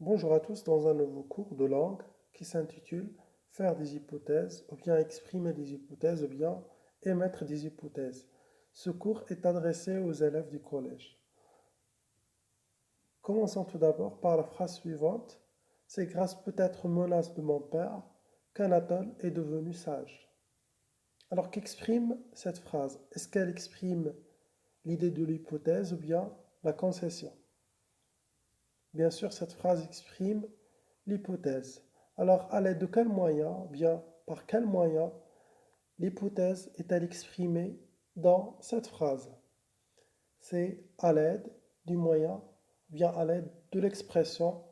Bonjour à tous dans un nouveau cours de langue qui s'intitule Faire des hypothèses ou bien exprimer des hypothèses ou bien émettre des hypothèses. Ce cours est adressé aux élèves du collège. Commençons tout d'abord par la phrase suivante. C'est grâce peut-être aux menaces de mon père qu'Anatole est devenu sage. Alors qu'exprime cette phrase? Est-ce qu'elle exprime l'idée de l'hypothèse ou bien la concession? Bien sûr, cette phrase exprime l'hypothèse. Alors, à l'aide de quel moyen, bien par quel moyen, l'hypothèse est-elle exprimée dans cette phrase? C'est à l'aide du moyen, bien à l'aide de l'expression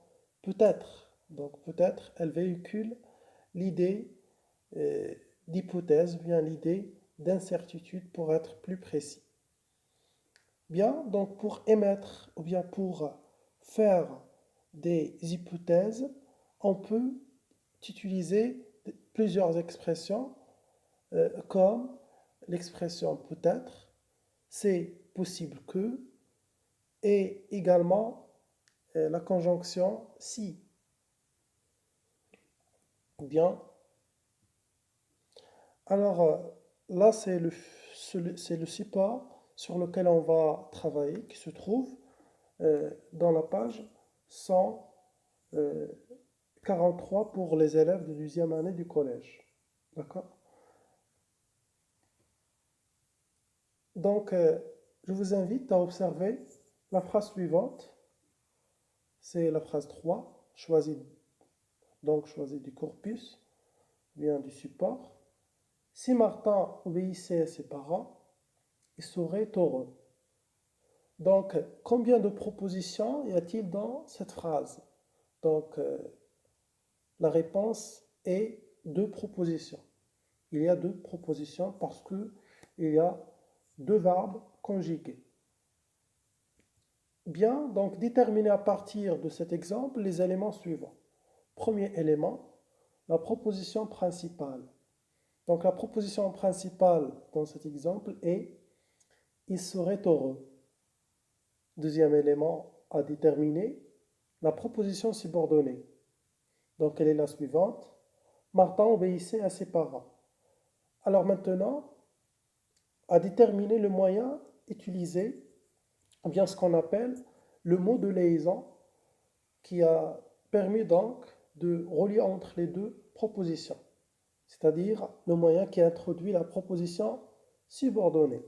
peut-être. Donc, peut-être, elle véhicule l'idée euh, d'hypothèse, bien l'idée d'incertitude pour être plus précis. Bien, donc pour émettre ou bien pour faire des hypothèses, on peut utiliser plusieurs expressions comme l'expression peut-être, c'est possible que, et également la conjonction si. Bien, alors là c'est le support sur lequel on va travailler qui se trouve dans la page 143 pour les élèves de deuxième année du collège. D'accord? Donc, je vous invite à observer la phrase suivante. C'est la phrase 3. Choisis du corpus, bien du support. Si Martin obéissait à ses parents, il serait heureux. Donc, combien de propositions y a-t-il dans cette phrase? Donc, la réponse est deux propositions. Il y a deux propositions parce que il y a deux verbes conjugués. Bien, donc déterminer à partir de cet exemple les éléments suivants. Premier élément, la proposition principale. Donc la proposition principale dans cet exemple est il serait heureux. Deuxième élément à déterminer, la proposition subordonnée. Donc elle est la suivante. Martin obéissait à ses parents. Alors maintenant, à déterminer le moyen utilisé, ou bien ce qu'on appelle le mot de liaison qui a permis donc de relier entre les deux propositions, c'est-à-dire le moyen qui introduit la proposition subordonnée.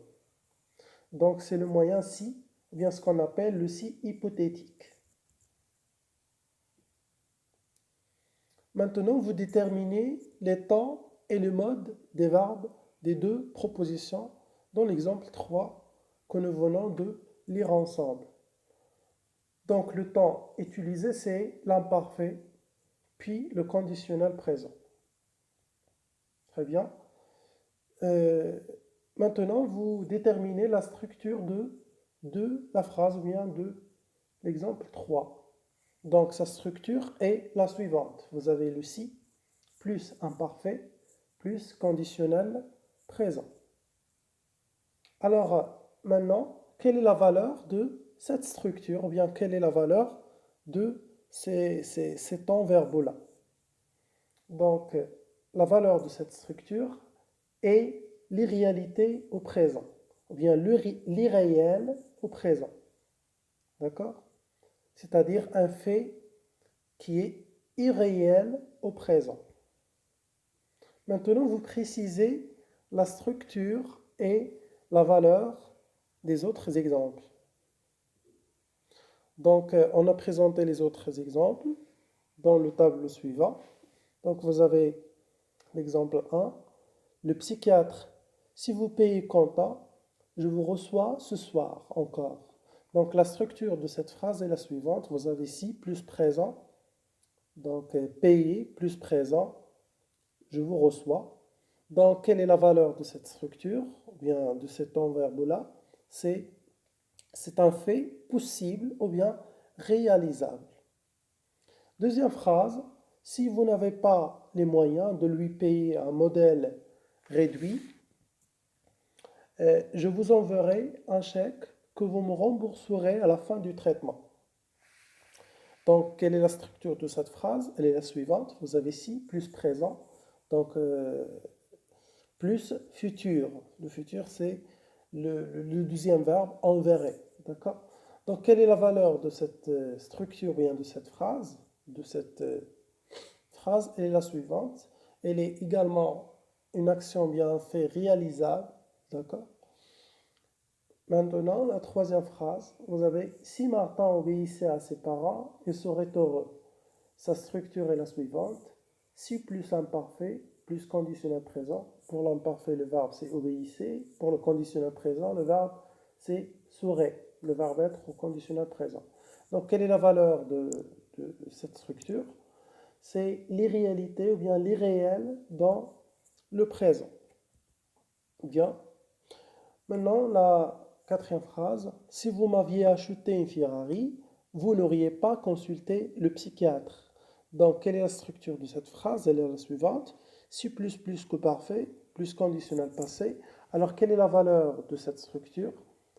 Donc c'est le moyen si, ou bien ce qu'on appelle le si hypothétique. Maintenant, vous déterminez les temps et le mode des verbes des deux propositions dans l'exemple 3 que nous venons de lire ensemble. Donc le temps utilisé, c'est l'imparfait, puis le conditionnel présent. Très bien. Euh, Maintenant, vous déterminez la structure de la phrase ou bien de l'exemple 3. Donc sa structure est la suivante. Vous avez le si plus imparfait plus conditionnel présent. Alors maintenant, quelle est la valeur de cette structure ou bien quelle est la valeur de ces temps verbaux-là? Donc la valeur de cette structure est l'irréalité au présent, ou bien l'irréel au présent. D'accord? C'est-à-dire un fait qui est irréel au présent. Maintenant, vous précisez la structure et la valeur des autres exemples. Donc, on a présenté les autres exemples dans le tableau suivant. Donc, vous avez l'exemple 1. Le psychiatre, si vous payez comptant, je vous reçois ce soir encore. Donc, la structure de cette phrase est la suivante. Vous avez si plus présent, donc payer plus présent, je vous reçois. Donc, quelle est la valeur de cette structure, ou bien de cet verbe-là? C'est un fait possible ou bien réalisable. Deuxième phrase, si vous n'avez pas les moyens de lui payer un modèle réduit, je vous enverrai un chèque que vous me rembourserez à la fin du traitement. Donc, quelle est la structure de cette phrase? Elle est la suivante. Vous avez si plus présent, donc plus futur. Le futur, c'est le deuxième verbe enverrait. D'accord? Donc, quelle est la valeur de cette structure, bien de cette phrase? De cette phrase, elle est la suivante. Elle est également une action bien fait réalisable. D'accord? Maintenant, la troisième phrase, vous avez si Martin obéissait à ses parents, il serait heureux. Sa structure est la suivante. Si plus imparfait, plus conditionnel présent. Pour l'imparfait, le verbe c'est obéissait. Pour le conditionnel présent, le verbe c'est serait. Le verbe être au conditionnel présent. Donc, quelle est la valeur de cette structure? C'est l'irréalité ou bien l'irréel dans le présent. Bien. Maintenant, la quatrième phrase. Si vous m'aviez acheté une Ferrari, vous n'auriez pas consulté le psychiatre. Donc, quelle est la structure de cette phrase? Elle est la suivante. Si plus que parfait, plus conditionnel passé. Alors, quelle est la valeur de cette structure?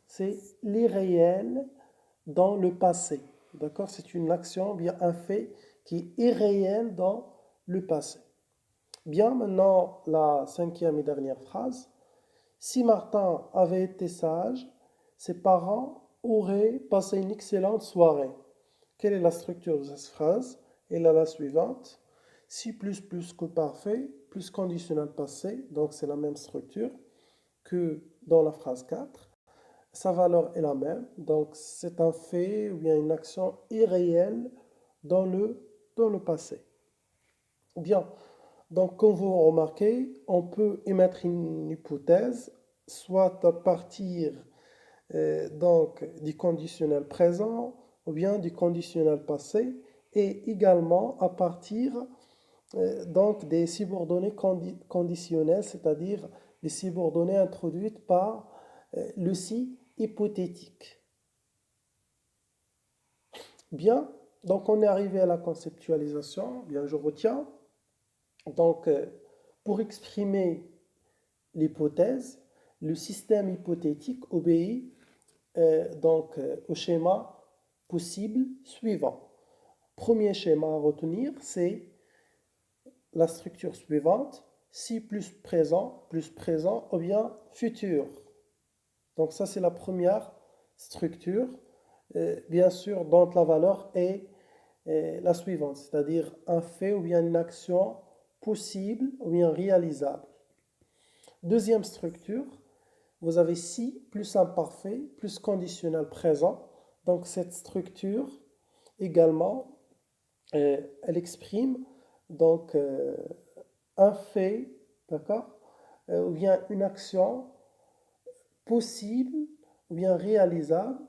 C'est l'irréel dans le passé. D'accord? C'est une action, bien un fait qui est irréel dans le passé. Bien, maintenant, la cinquième et dernière phrase. Si Martin avait été sage, ses parents auraient passé une excellente soirée. Quelle est la structure de cette phrase? Elle est la suivante. Si plus que parfait, plus conditionnel passé, donc c'est la même structure que dans la phrase 4. Sa valeur est la même, donc c'est un fait ou bien une action irréelle dans le passé. Bien, donc comme vous remarquez, on peut émettre une hypothèse, soit à partir donc du conditionnel présent ou bien du conditionnel passé, et également à partir donc des subordonnées conditionnelles, c'est-à-dire les subordonnées introduites par le si hypothétique. Bien, donc on est arrivé à la conceptualisation, bien je retiens. Donc pour exprimer l'hypothèse, le système hypothétique obéit au schéma possible suivant. Premier schéma à retenir, c'est la structure suivante, si plus présent ou bien futur. Donc ça, c'est la première structure, bien sûr, dont la valeur est la suivante, c'est-à-dire un fait ou bien une action possible ou bien réalisable. Deuxième structure, vous avez si plus imparfait plus conditionnel présent. Donc cette structure également, elle exprime donc un fait, d'accord, ou bien une action possible ou bien réalisable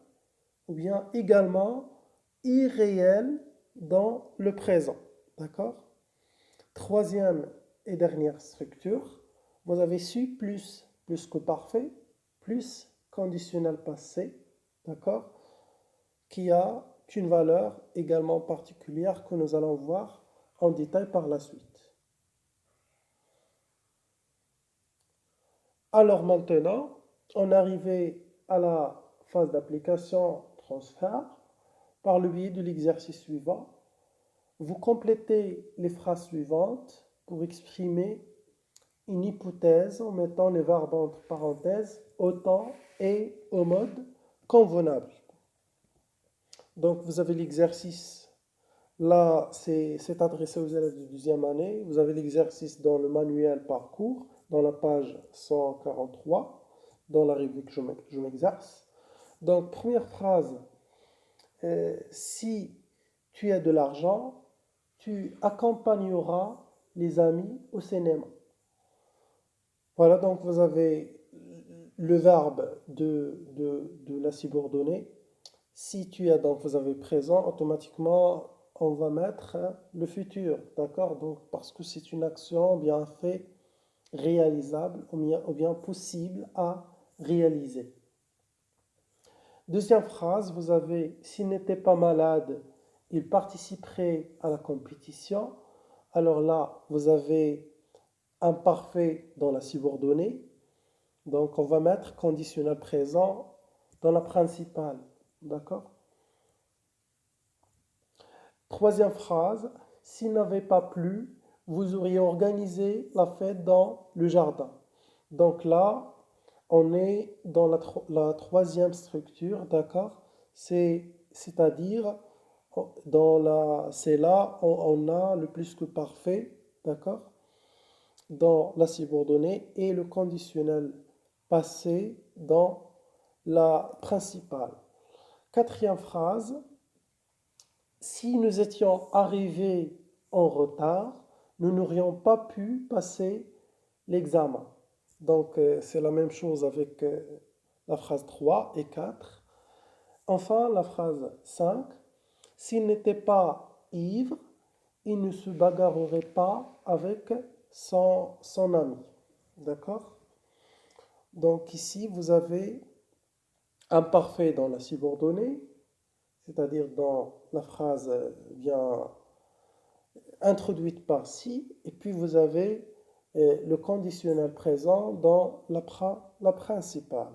ou bien également irréelle dans le présent, d'accord. Troisième et dernière structure, vous avez su plus que parfait, plus conditionnel passé, d'accord, qui a une valeur également particulière que nous allons voir en détail par la suite. Alors maintenant, on est arrivé à la phase d'application transfert par le biais de l'exercice suivant. Vous complétez les phrases suivantes pour exprimer une hypothèse en mettant les verbes entre parenthèses au temps et au mode convenable. Donc vous avez l'exercice, là c'est adressé aux élèves de deuxième année, vous avez l'exercice dans le manuel parcours, dans la page 143, dans la revue que je m'exerce. Donc première phrase, si tu as de l'argent, tu accompagneras les amis au cinéma. Voilà, donc vous avez le verbe de la subordonnée. Si tu as, donc vous avez présent, automatiquement, on va mettre le futur, d'accord? Donc, parce que c'est une action bien fait, réalisable ou bien possible à réaliser. Deuxième phrase, vous avez, s'il n'était pas malade, il participerait à la compétition. Alors là, vous avez imparfait dans la subordonnée. Donc, on va mettre conditionnel présent dans la principale. D'accord? Troisième phrase, s'il n'avait pas plu, vous auriez organisé la fête dans le jardin. Donc là, on est dans la troisième structure, d'accord? C'est-à-dire, c'est là où on a le plus que parfait, d'accord? Dans la subordonnée et le conditionnel passé dans la principale. Quatrième phrase, si nous étions arrivés en retard, nous n'aurions pas pu passer l'examen. Donc, c'est la même chose avec la phrase 3 et 4. Enfin, la phrase 5. S'il n'était pas ivre, il ne se bagarrerait pas avec son ami. D'accord? Donc ici, vous avez un parfait dans la subordonnée, c'est-à-dire dans la phrase bien introduite par si, et puis vous avez le conditionnel présent dans la principale.